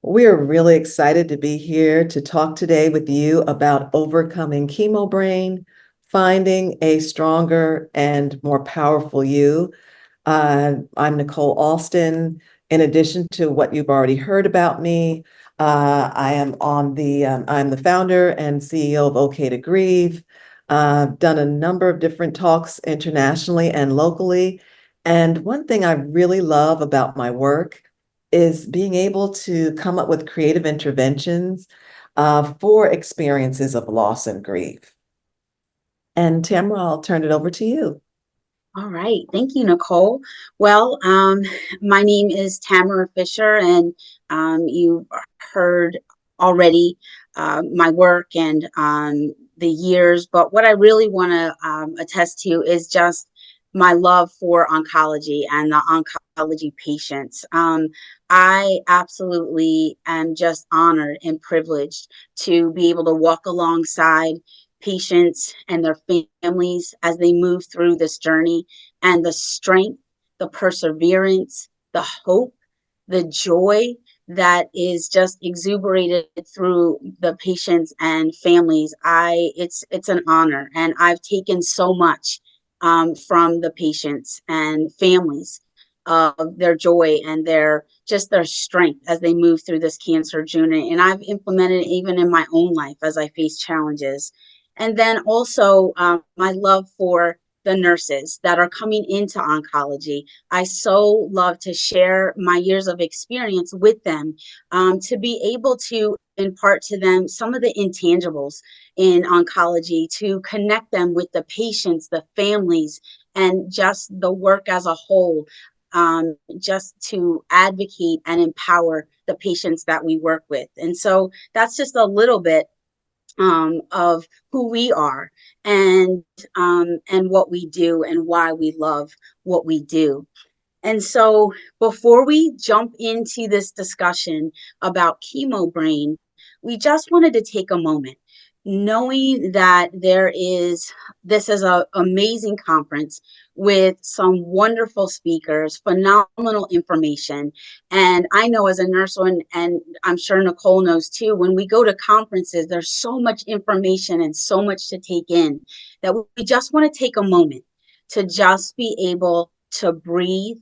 We are really excited to be here to talk today with you about overcoming chemo brain, finding a stronger and more powerful you. I'm Nicole Alston. In addition to what you've already heard about me, I'm the founder and CEO of OK to Grieve. I've done a number of different talks internationally and locally. And one thing I really love about my work is being able to come up with creative interventions for experiences of loss and grief. And Tamara, I'll turn it over to you. All right. Thank you, Nicole. Well, my name is Tamara Fisher, and you heard already my work and the years. But what I really want to attest to is just my love for oncology and the oncology patients. I absolutely am just honored and privileged to be able to walk alongside patients and their families as they move through this journey, and the strength, the perseverance, the hope, the joy that is just exuberated through the patients and families. It's an honor, and I've taken so much from the patients and families of their joy and their strength as they move through this cancer journey. And I've implemented it even in my own life as I face challenges. And then also my love for the nurses that are coming into oncology. I so love to share my years of experience with them, to be able to impart to them some of the intangibles in oncology, to connect them with the patients, the families, and just the work as a whole, just to advocate and empower the patients that we work with. And so that's just a little bit of who we are, and what we do and why we love what we do. And so before we jump into this discussion about chemo brain, we just wanted to take a moment, knowing that this is an amazing conference with some wonderful speakers, phenomenal information. And I know as a nurse, and I'm sure Nicole knows too, when we go to conferences, there's so much information and so much to take in that we just want to take a moment to just be able to breathe,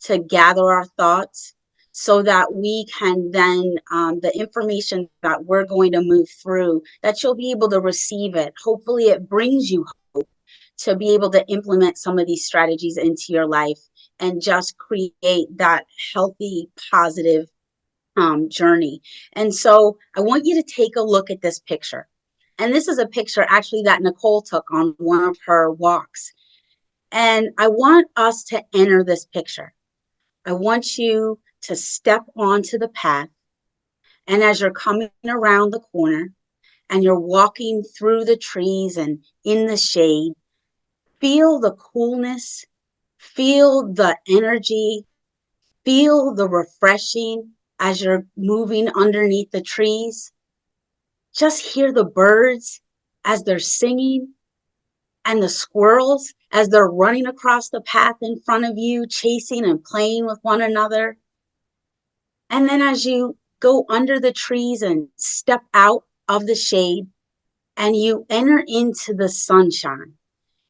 to gather our thoughts, so that we can then, the information that we're going to move through, that you'll be able to receive it. Hopefully it brings you hope to be able to implement some of these strategies into your life and just create that healthy, positive journey. And so I want you to take a look at this picture. And this is a picture actually that Nicole took on one of her walks. And I want us to enter this picture. I want you to step onto the path. And as you're coming around the corner and you're walking through the trees and in the shade, feel the coolness, feel the energy, feel the refreshing as you're moving underneath the trees. Just hear the birds as they're singing, and the squirrels as they're running across the path in front of you, chasing and playing with one another. And then as you go under the trees and step out of the shade and you enter into the sunshine,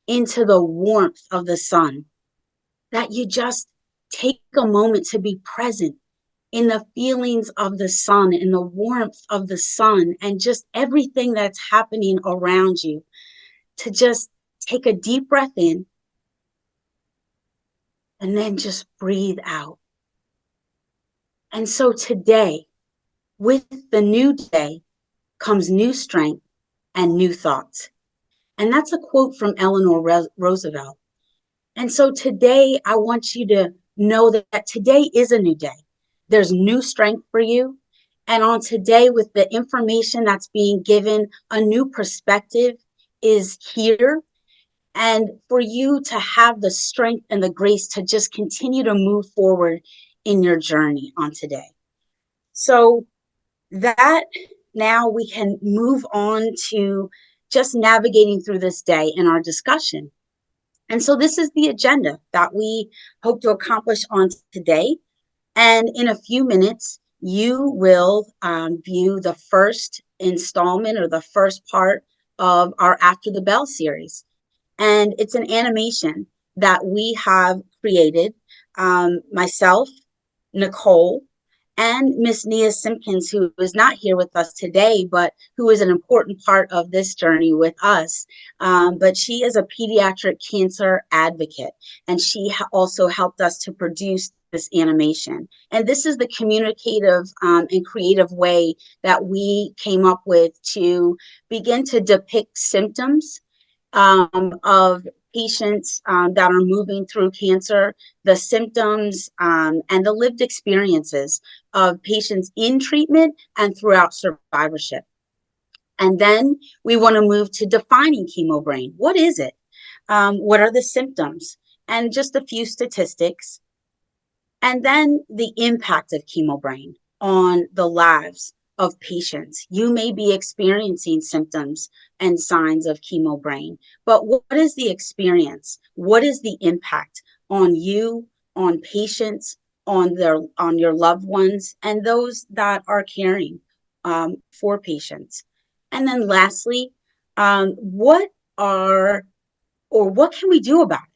into the warmth of the sun, that you just take a moment to be present in the feelings of the sun, in the warmth of the sun, and just everything that's happening around you, to just take a deep breath in and then just breathe out. And so today, with the new day, comes new strength and new thoughts. And that's a quote from Eleanor Roosevelt. And so today, I want you to know that today is a new day. There's new strength for you. And on today, with the information that's being given, a new perspective is here. And for you to have the strength and the grace to just continue to move forward in your journey on today. So that now we can move on to just navigating through this day in our discussion. And so this is the agenda that we hope to accomplish on today. And in a few minutes, you will view the first installment or the first part of our After the Bell series. And it's an animation that we have created, myself, Nicole, and Miss Nia Simpkins, who is not here with us today, but who is an important part of this journey with us. But she is a pediatric cancer advocate, and she also helped us to produce this animation. And this is the communicative and creative way that we came up with to begin to depict symptoms of patients that are moving through cancer, the symptoms and the lived experiences of patients in treatment and throughout survivorship. And then we want to move to defining chemo brain. What is it? What are the symptoms? And just a few statistics. And then the impact of chemo brain on the lives of patients. You may be experiencing symptoms and signs of chemo brain, but what is the experience? What is the impact on you, on patients, on your loved ones, and those that are caring for patients? And then lastly, what are or what can we do about it?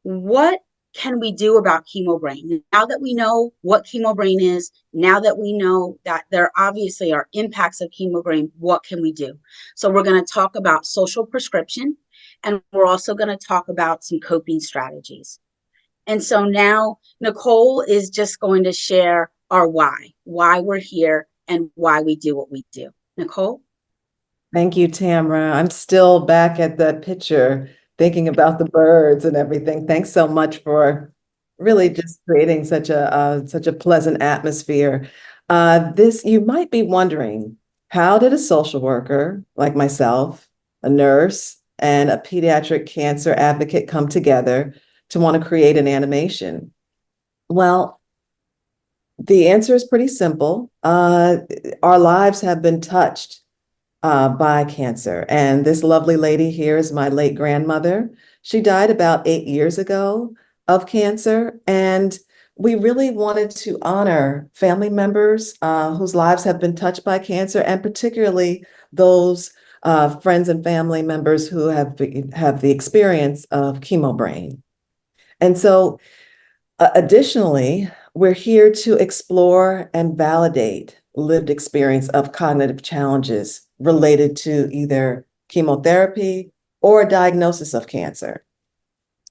What can we do about chemo brain? Now that we know what chemo brain is, now that we know that there obviously are impacts of chemo brain, what can we do? So we're going to talk about social prescription, and we're also going to talk about some coping strategies. And so now Nicole is just going to share our why we're here and why we do what we do. Nicole? Thank you, Tamara. I'm still back at the picture, thinking about the birds and everything. Thanks so much for really just creating such a pleasant atmosphere. This you might be wondering, how did a social worker like myself, a nurse, and a pediatric cancer advocate come together to want to create an animation? Well, the answer is pretty simple. Our lives have been touched by cancer. And this lovely lady here is my late grandmother. She died about 8 years ago of cancer. And we really wanted to honor family members whose lives have been touched by cancer, and particularly those friends and family members who have the experience of chemo brain. And so additionally, we're here to explore and validate lived experience of cognitive challenges related to either chemotherapy or a diagnosis of cancer.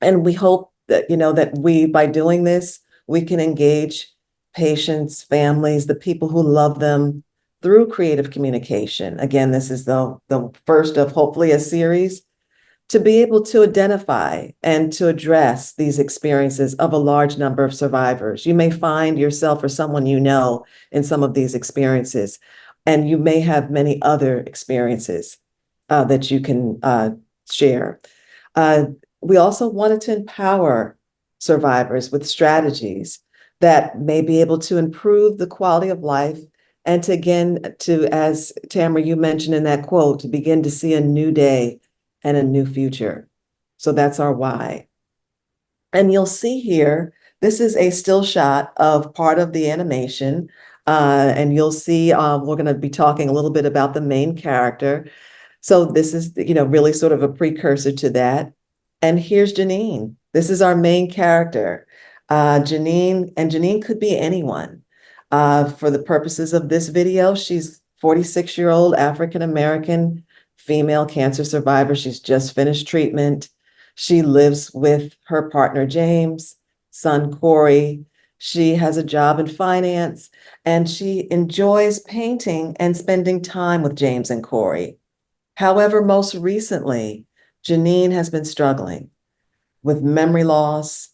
And we hope that, that by doing this, we can engage patients, families, the people who love them through creative communication. Again, this is the first of hopefully a series to be able to identify and to address these experiences of a large number of survivors. You may find yourself or someone you know in some of these experiences, and you may have many other experiences that you can share. We also wanted to empower survivors with strategies that may be able to improve the quality of life, and to, again, as Tamara, you mentioned in that quote, to begin to see a new day and a new future. So that's our why. And you'll see here, this is a still shot of part of the animation. And you'll see we're going to be talking a little bit about the main character. So this is, really sort of a precursor to that. And here's Janine. This is our main character. Janine could be anyone. For the purposes of this video, she's 46-year-old African-American female cancer survivor. She's just finished treatment. She lives with her partner, James, son, Corey. She has a job in finance, and she enjoys painting and spending time with James and Corey. However, most recently, Janine has been struggling with memory loss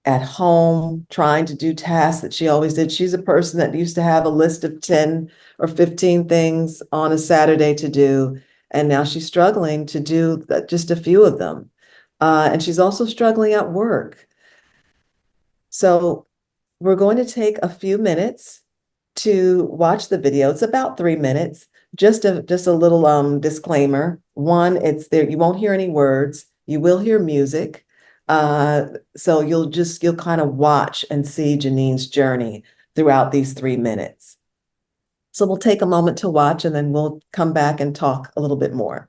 at home, trying to do tasks that she always did. She's a person that used to have a list of 10 or 15 things on a Saturday to do, and now she's struggling to do just a few of them. And she's also struggling at work. So we're going to take a few minutes to watch the video. It's about 3 minutes. Just a little disclaimer. One, it's there. You won't hear any words. You will hear music. So you'll kind of watch and see Janine's journey throughout these 3 minutes. So we'll take a moment to watch and then we'll come back and talk a little bit more.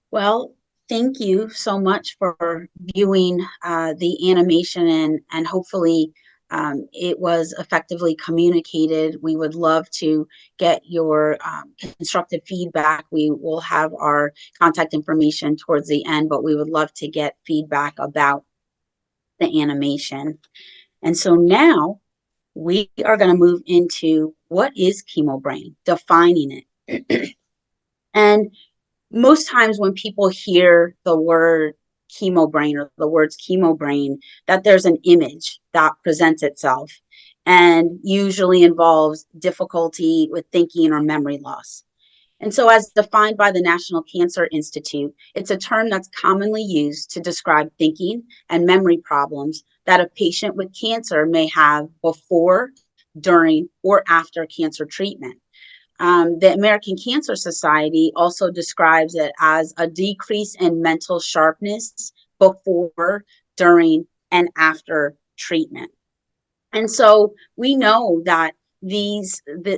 Well, thank you so much for viewing the animation, and hopefully it was effectively communicated. We would love to get your constructive feedback. We will have our contact information towards the end, but we would love to get feedback about the animation. And so now we are going to move into what is chemo brain, defining it. And most times when people hear the word chemo brain or the words chemo brain, that there's an image that presents itself and usually involves difficulty with thinking or memory loss. And so, as defined by the National Cancer Institute, it's a term that's commonly used to describe thinking and memory problems that a patient with cancer may have before, during, or after cancer treatment. The American Cancer Society also describes it as a decrease in mental sharpness before, during, and after treatment. And so we know that the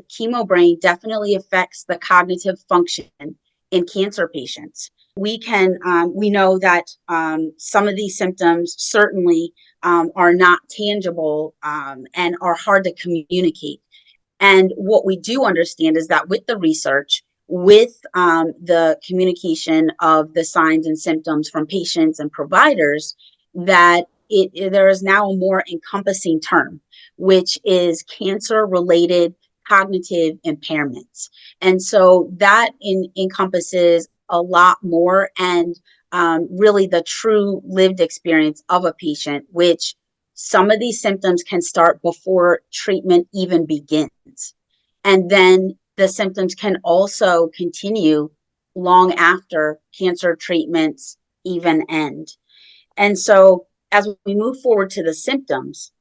chemo brain definitely affects the cognitive function in cancer patients. We know that some of these symptoms certainly are not tangible and are hard to communicate. And what we do understand is that with the research, with the communication of the signs and symptoms from patients and providers, that there is now a more encompassing term, which is cancer-related cognitive impairments. And so that encompasses a lot more, and really the true lived experience of a patient, which some of these symptoms can start before treatment even begins. And then the symptoms can also continue long after cancer treatments even end. And so as we move forward to the symptoms,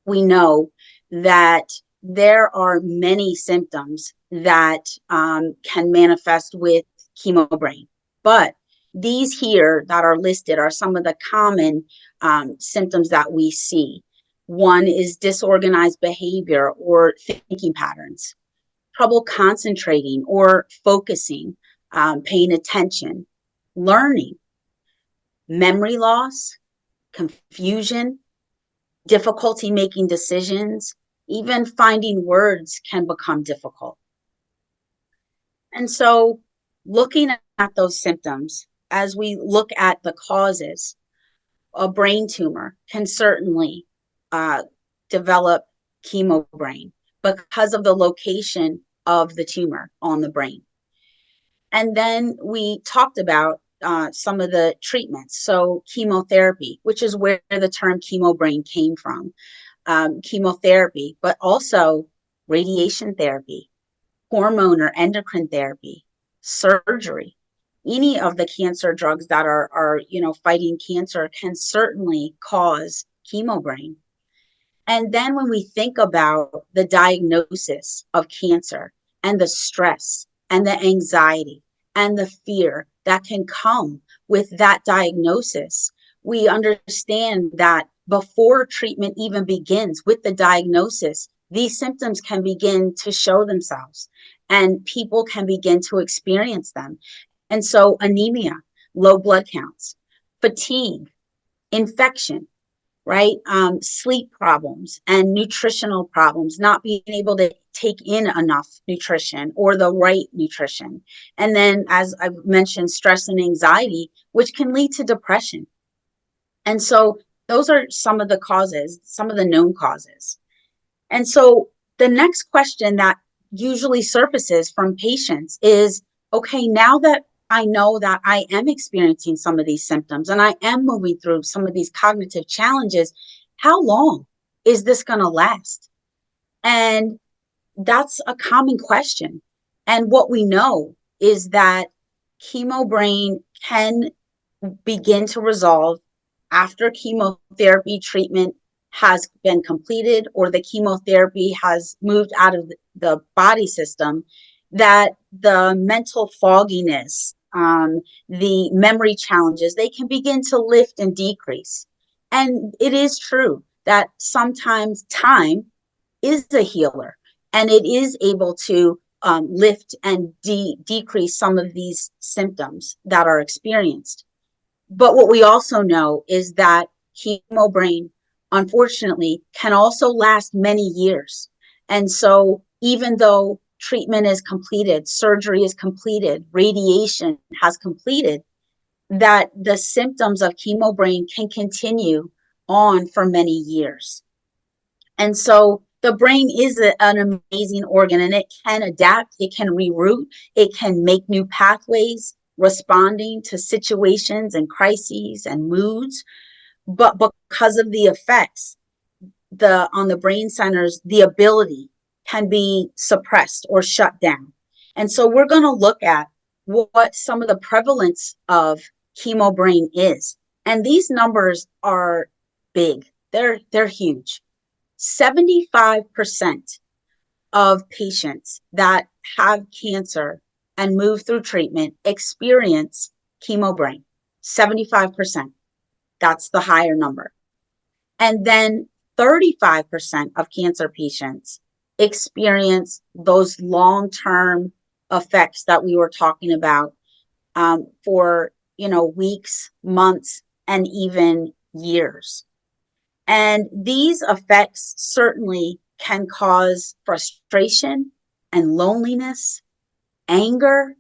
we know that there are many symptoms that can manifest with chemo brain. But these here that are listed are some of the common symptoms that we see. One is disorganized behavior or thinking patterns, trouble concentrating or focusing, paying attention, learning, memory loss, confusion, difficulty making decisions, even finding words can become difficult. And so, looking at those symptoms, as we look at the causes, a brain tumor can certainly develop chemo brain because of the location of the tumor on the brain. And then we talked about some of the treatments. So chemotherapy, which is where the term chemo brain came from, chemotherapy, but also radiation therapy, hormone or endocrine therapy, surgery. Any of the cancer drugs that are fighting cancer can certainly cause chemo brain. And then when we think about the diagnosis of cancer and the stress and the anxiety and the fear that can come with that diagnosis, we understand that before treatment even begins with the diagnosis, these symptoms can begin to show themselves and people can begin to experience them. And so anemia, low blood counts, fatigue, infection, right? Sleep problems and nutritional problems, not being able to take in enough nutrition or the right nutrition. And then, as I've mentioned, stress and anxiety, which can lead to depression. And so those are some of the causes, some of the known causes. And so the next question that usually surfaces from patients is, okay, now that I know that I am experiencing some of these symptoms and I am moving through some of these cognitive challenges, how long is this going to last? And that's a common question. And what we know is that chemo brain can begin to resolve after chemotherapy treatment has been completed or the chemotherapy has moved out of the body system, that the mental fogginess, the memory challenges, they can begin to lift and decrease. And it is true that sometimes time is a healer and it is able to lift and decrease some of these symptoms that are experienced. But what we also know is that chemo brain, unfortunately, can also last many years. And so even though treatment is completed, surgery is completed, radiation has completed, that the symptoms of chemo brain can continue on for many years. And so the brain is an amazing organ and it can adapt, it can reroute, it can make new pathways responding to situations and crises and moods. But because of the effects on the brain centers, the ability can be suppressed or shut down. And so we're going to look at what some of the prevalence of chemo brain is. And these numbers are big. They're huge. 75% of patients that have cancer and move through treatment experience chemo brain. 75%. That's the higher number. And then 35% of cancer patients experience those long-term effects that we were talking about for weeks, months, and even years. And these effects certainly can cause frustration and loneliness, anger,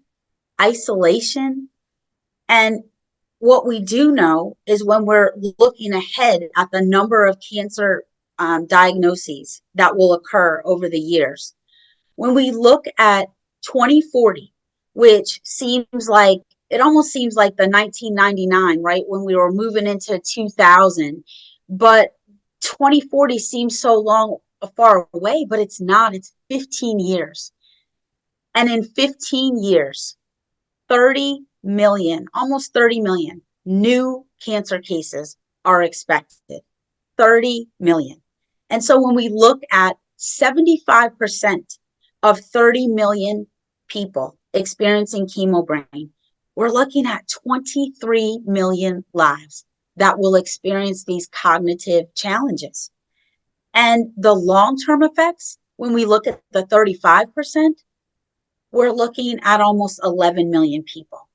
isolation. And what we do know is when we're looking ahead at the number of cancer diagnoses that will occur over the years, when we look at 2040, which seems like it almost seems like the 1999, right? When we were moving into 2000, but 2040 seems so long, far away, but it's not. It's 15 years. And in 15 years, 30 million, almost 30 million new cancer cases are expected. 30 million. And so when we look at 75% of 30 million people experiencing chemo brain, we're looking at 23 million lives that will experience these cognitive challenges. And the long-term effects, when we look at the 35%, we're looking at almost 11 million people.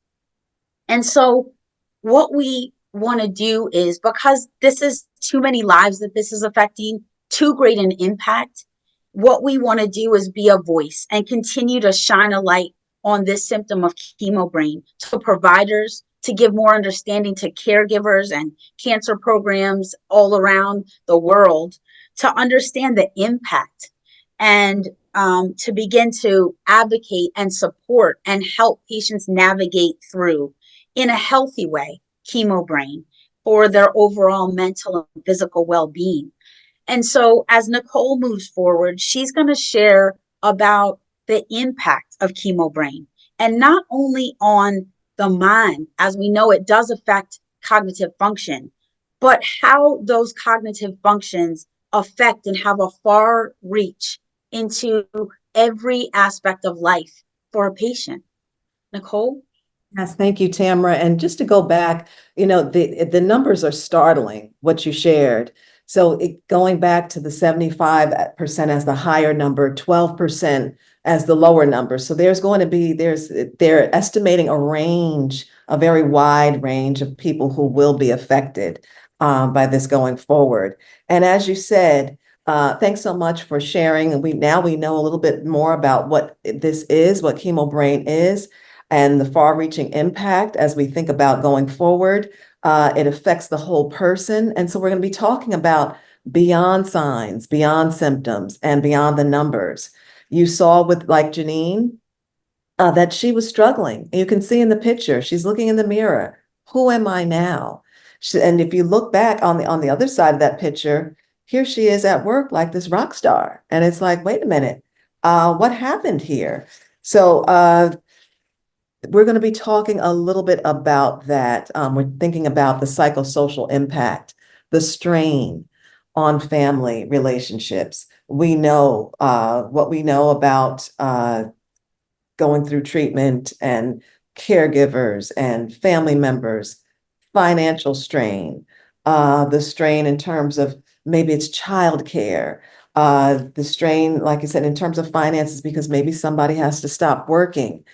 And so what we want to do is, because this is too many lives that this is affecting, too great an impact, what we want to do is be a voice and continue to shine a light on this symptom of chemo brain to providers, to give more understanding to caregivers and cancer programs all around the world, to understand the impact and to begin to advocate and support and help patients navigate through in a healthy way chemo brain for their overall mental and physical well-being. And so as Nicole moves forward, she's going to share about the impact of chemo brain, and not only on the mind, as we know it does affect cognitive function, but how those cognitive functions affect and have a far reach into every aspect of life for a patient. Nicole? Yes, thank you, Tamara. And just to go back, the numbers are startling, what you shared. So going back to the 75% as the higher number, 12% as the lower number. So they're estimating a range, a very wide range of people who will be affected by this going forward. And as you said, thanks so much for sharing. And we know a little bit more about what this is, what chemo brain is, and the far-reaching impact as we think about going forward. It affects the whole person. And so we're going to be talking about beyond signs, beyond symptoms, and beyond the numbers. You saw with like Janine that she was struggling. You can see in the picture, she's looking in the mirror. Who am I now? And if you look back on the other side of that picture, here she is at work like this rock star. And it's like, wait a minute, what happened here? So we're going to be talking a little bit about that. We're thinking about the psychosocial impact, the strain on family relationships. We know what we know about going through treatment and caregivers and family members, financial strain, the strain in terms of maybe it's childcare, the strain, like I said, in terms of finances, because maybe somebody has to stop working.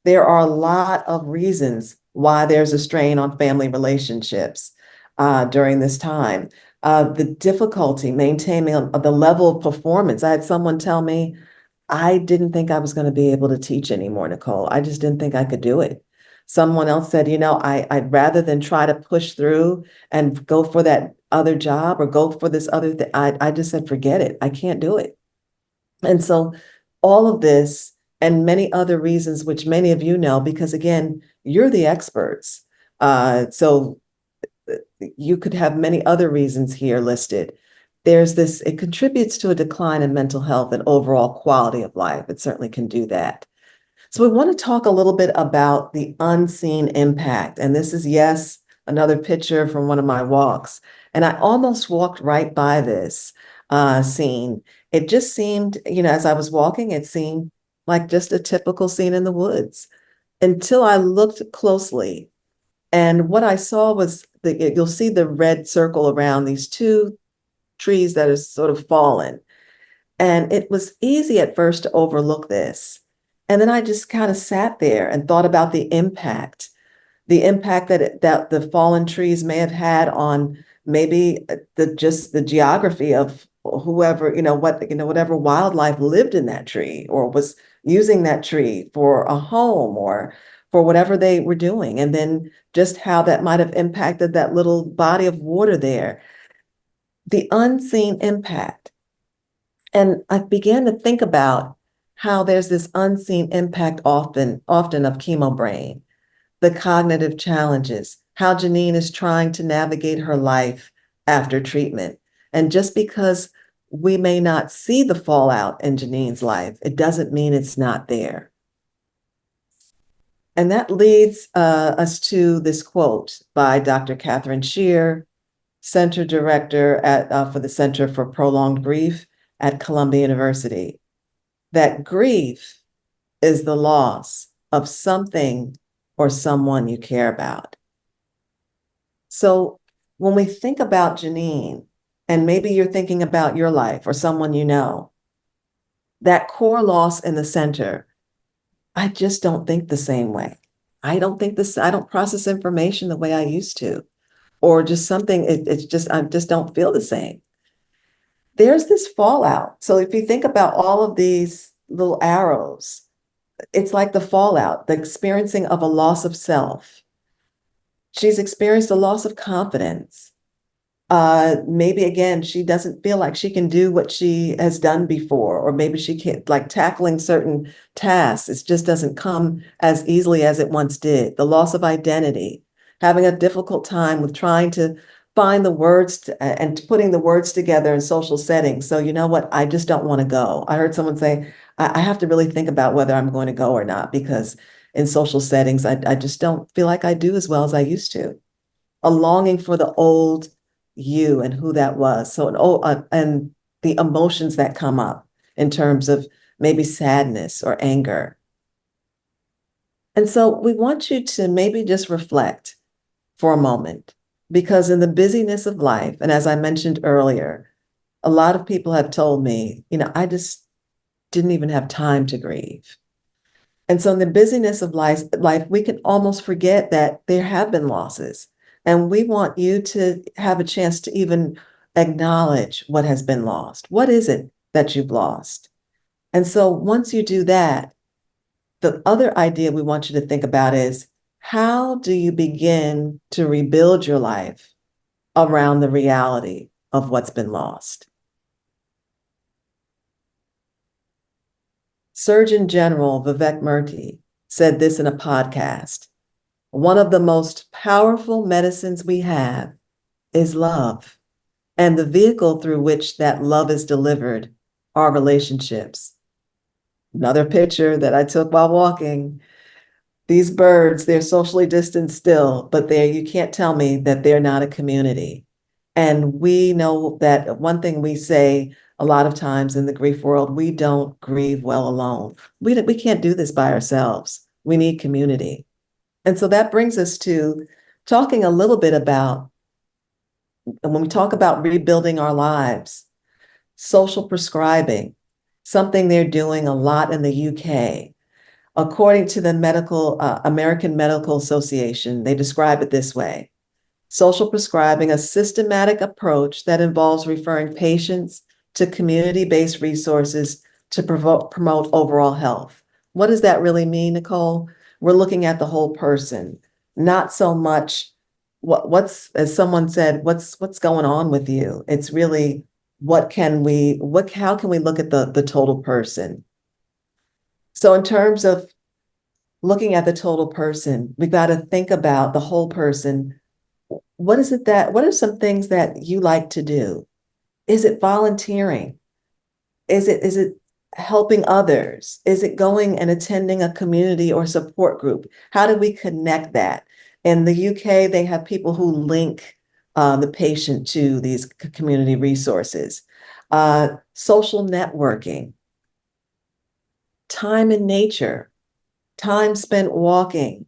There are a lot of reasons why there's a strain on family relationships during this time. The difficulty maintaining the level of performance. I had someone tell me, I didn't think I was going to be able to teach anymore, Nicole. I just didn't think I could do it. Someone else said, I'd rather than try to push through and go for that other job or go for this other thing. I just said, forget it. I can't do it. And so all of this and many other reasons, which many of you know, because again, you're the experts. So you could have many other reasons here listed. It contributes to a decline in mental health and overall quality of life. It certainly can do that. So we want to talk a little bit about the unseen impact. And this is, yes, another picture from one of my walks. And I almost walked right by this scene. It just seemed, as I was walking, it seemed like just a typical scene in the woods until I looked closely. And what I saw was you'll see the red circle around these two trees that are sort of fallen. And it was easy at first to overlook this. And then I just kind of sat there and thought about the impact that the fallen trees may have had on maybe the geography of whoever, whatever wildlife lived in that tree or was using that tree for a home or for whatever they were doing, and then just how that might have impacted that little body of water there, the unseen impact. And I began to think about how there's this unseen impact often of chemo brain, the cognitive challenges, how Janine is trying to navigate her life after treatment. And just because we may not see the fallout in Janine's life, it doesn't mean it's not there. And that leads us to this quote by Dr. Catherine Shear, Center Director for the Center for Prolonged Grief at Columbia University, that grief is the loss of something or someone you care about. So when we think about Janine, and maybe you're thinking about your life or someone you know, that core loss in the center, I just don't think the same way. I don't process information the way I used to, or just something, it's just, I just don't feel the same. There's this fallout. So if you think about all of these little arrows, it's like the fallout, the experiencing of a loss of self. She's experienced a loss of confidence. Maybe again, she doesn't feel like she can do what she has done before, or maybe she can't, like tackling certain tasks. It just doesn't come as easily as it once did. The loss of identity, having a difficult time with trying to find the words and putting the words together in social settings. So you know what? I just don't want to go. I heard someone say, I have to really think about whether I'm going to go or not, because in social settings, I just don't feel like I do as well as I used to. A longing for the old you and who that was. So, and the emotions that come up in terms of maybe sadness or anger. And so we want you to maybe just reflect for a moment, because in the busyness of life, and as I mentioned earlier, a lot of people have told me, I just didn't even have time to grieve. And so in the busyness of life, we can almost forget that there have been losses. And we want you to have a chance to even acknowledge what has been lost. What is it that you've lost? And so once you do that, the other idea we want you to think about is, how do you begin to rebuild your life around the reality of what's been lost? Surgeon General Vivek Murthy said this in a podcast: one of the most powerful medicines we have is love, and the vehicle through which that love is delivered are relationships. Another picture that I took while walking. These birds, they're socially distant still, but you can't tell me that they're not a community. And we know that one thing we say a lot of times in the grief world, we don't grieve well alone. We can't do this by ourselves. We need community. And so that brings us to talking a little bit about, when we talk about rebuilding our lives, social prescribing, something they're doing a lot in the UK. According to the American Medical Association, they describe it this way: social prescribing, a systematic approach that involves referring patients to community-based resources to promote overall health. What does that really mean, Nicole? We're looking at the whole person, not so much what's, as someone said, what's going on with you. It's really how can we look at the total person? So in terms of looking at the total person, we've got to think about the whole person. What are some things that you like to do? Is it volunteering? Is it helping others? Is it going and attending a community or support group? How do we connect that? In the UK, they have people who link the patient to these community resources. Social networking, time in nature, time spent walking,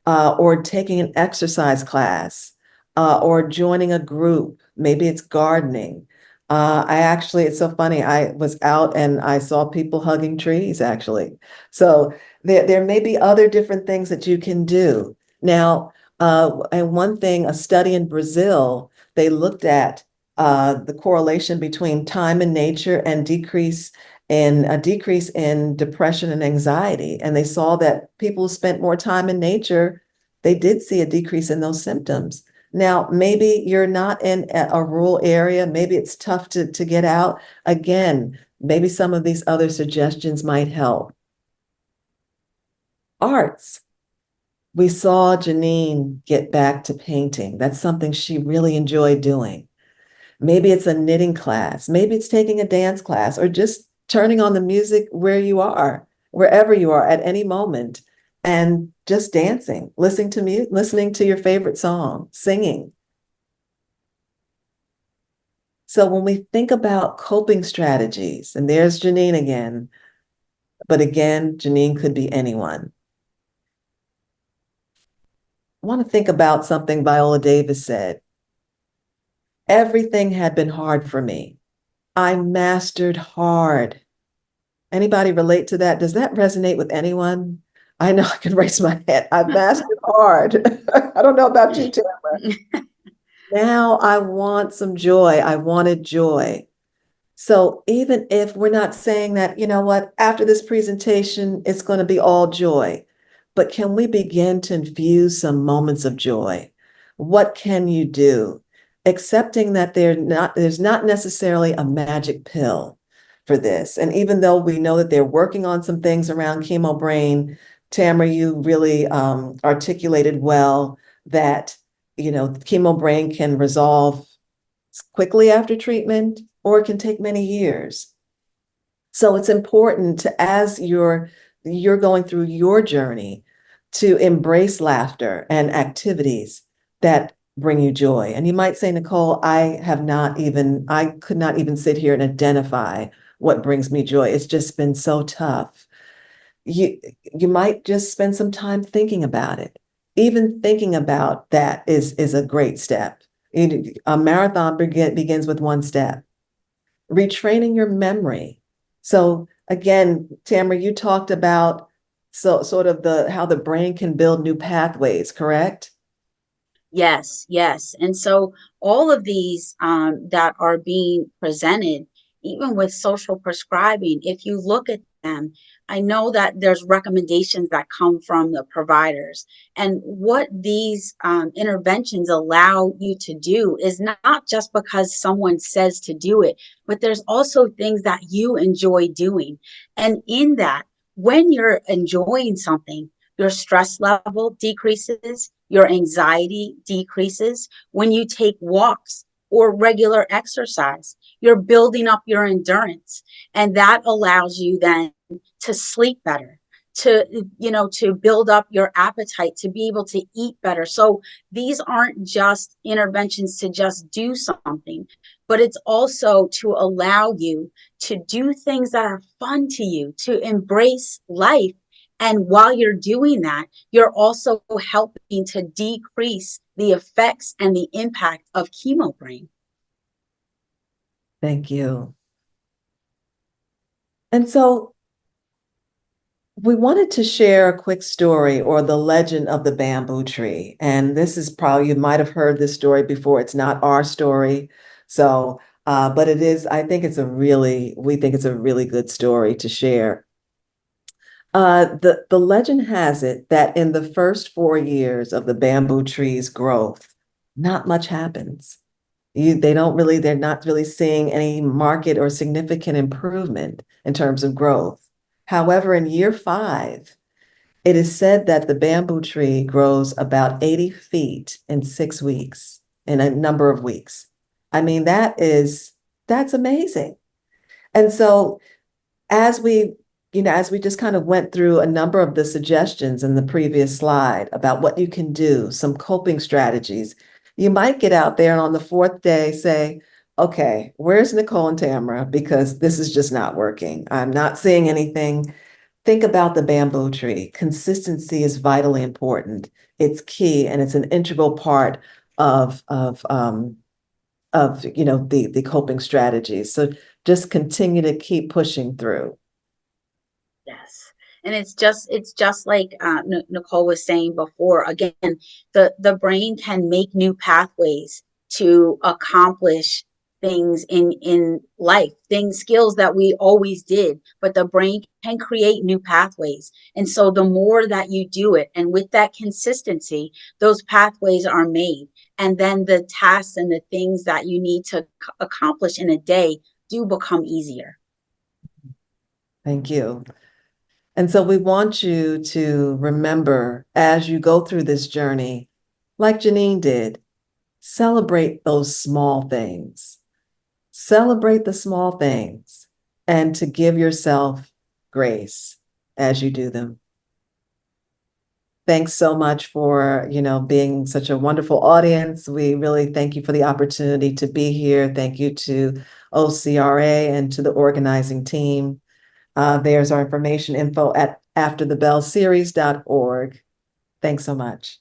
or taking an exercise class, or joining a group. Maybe it's gardening. It's so funny. I was out and I saw people hugging trees, actually. So there may be other different things that you can do. Now, and one thing, a study in Brazil, they looked at the correlation between time in nature and decrease in a decrease in depression and anxiety. And they saw that people who spent more time in nature, they did see a decrease in those symptoms. Now, maybe you're not in a rural area, maybe it's tough to get out. Again, maybe some of these other suggestions might help. Arts. We saw Janine get back to painting. That's something she really enjoyed doing. Maybe it's a knitting class, maybe it's taking a dance class, or just turning on the music where you are, wherever you are at any moment, and just dancing, listening to your favorite song, singing. So when we think about coping strategies, and there's Janine again, but again, Janine could be anyone. I want to think about something Viola Davis said. Everything had been hard for me. I mastered hard. Anybody relate to that? Does that resonate with anyone? I know I can raise my hand. I've mastered hard. I don't know about you, Tamara. Now I want some joy. I wanted joy. So even if we're not saying that, you know what, after this presentation, it's going to be all joy, but can we begin to infuse some moments of joy? What can you do? Accepting that there's not necessarily a magic pill for this. And even though we know that they're working on some things around chemo brain, Tamara, you really articulated well that, chemo brain can resolve quickly after treatment, or it can take many years. So it's important to, as you're going through your journey, to embrace laughter and activities that bring you joy. And you might say, Nicole, I could not even sit here and identify what brings me joy. It's just been so tough. You might just spend some time thinking about it. Even thinking about that is a great step. A marathon begins with one step. Retraining your memory. So again, Tamara, you talked about sort of how the brain can build new pathways, correct? Yes, yes. And so all of these that are being presented, even with social prescribing, if you look at them, I know that there's recommendations that come from the providers. And what these interventions allow you to do is not just because someone says to do it, but there's also things that you enjoy doing. And in that, when you're enjoying something, your stress level decreases, your anxiety decreases. When you take walks or regular exercise, you're building up your endurance. And that allows you then to sleep better, to build up your appetite, to be able to eat better. So these aren't just interventions to just do something, but it's also to allow you to do things that are fun to you, to embrace life. And while you're doing that, you're also helping to decrease the effects and the impact of chemo brain. Thank you. And so we wanted to share a quick story, or the legend of the bamboo tree. And this is probably, you might have heard this story before. It's not our story. So, but it is, we think it's a really good story to share. The legend has it that in the first 4 years of the bamboo tree's growth, not much happens. They're not really seeing any market or significant improvement in terms of growth. However, in year 5, it is said that the bamboo tree grows about 80 feet in 6 weeks, in a number of weeks. I mean, that's amazing. And so as we just kind of went through a number of the suggestions in the previous slide about what you can do, some coping strategies, you might get out there and on the 4th day say, okay, where's Nicole and Tamara? Because this is just not working. I'm not seeing anything. Think about the bamboo tree. Consistency is vitally important. It's key, and it's an integral part of the coping strategies. So just continue to keep pushing through. Yes. And it's just like Nicole was saying before. Again, the brain can make new pathways to accomplish things in life, things, skills that we always did, but the brain can create new pathways. And so the more that you do it, and with that consistency, those pathways are made. And then the tasks and the things that you need to accomplish in a day do become easier. Thank you. And so we want you to remember as you go through this journey, like Janine did, celebrate those small things. Celebrate the small things and to give yourself grace as you do them. Thanks so much for, being such a wonderful audience. We really thank you for the opportunity to be here. Thank you to OCRA and to the organizing team. There's our information info at afterthebellseries.org. Thanks so much.